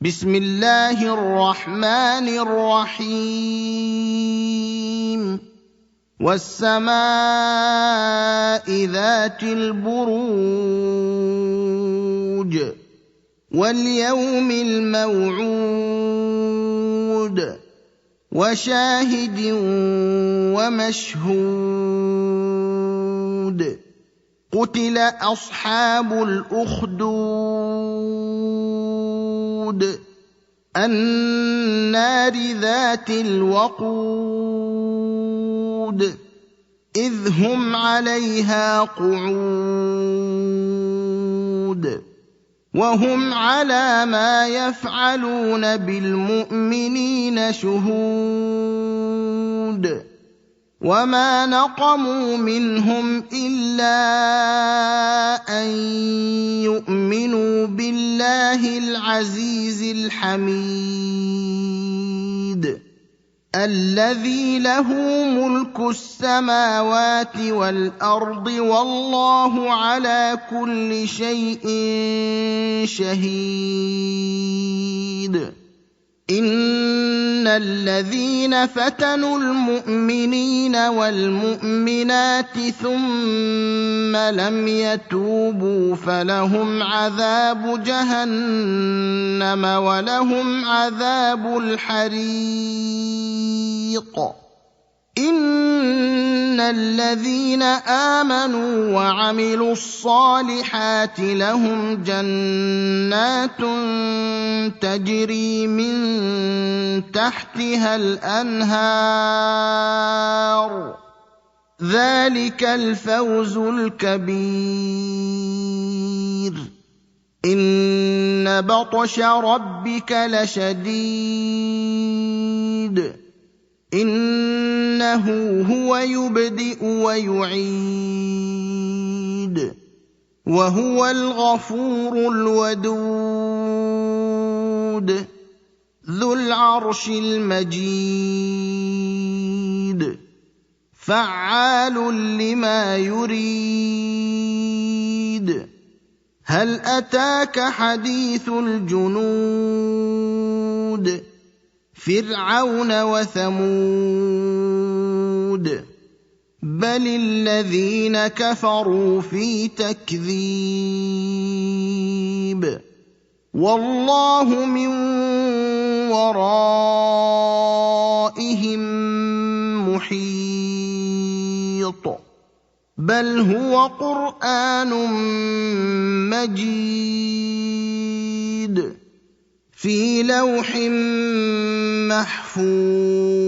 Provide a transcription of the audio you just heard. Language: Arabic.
بسم الله الرحمن الرحيم والسماء ذات البروج واليوم الموعود وشاهد ومشهود قتل أصحاب الأخدود النار ذات الوقود إذ هم عليها قعود وهم على ما يفعلون بالمؤمنين شهود وما نقموا منهم إلا أن يؤمنوا بالله العزيز الحميد الذي له ملك السماوات والأرض والله على كل شيء شهيد إن الذين فتنوا المؤمنين والمؤمنات ثم لم يتوبوا فلهم عذاب جهنم ولهم عذاب الحريق إن الذين آمنوا وعملوا الصالحات لهم جنات تجري من تحتها الأنهار ذلك الفوز الكبير إن بطش ربك لشديد إنه هو يبدئ ويعيد وهو الغفور الودود ذو العرش المجيد فعال لما يريد هل أتاك حديث الجنود فرعون وثمود بل الذين كفروا في تكذيب والله من ورائهم محيط بل هو قرآن مجيد في لوح محفوظ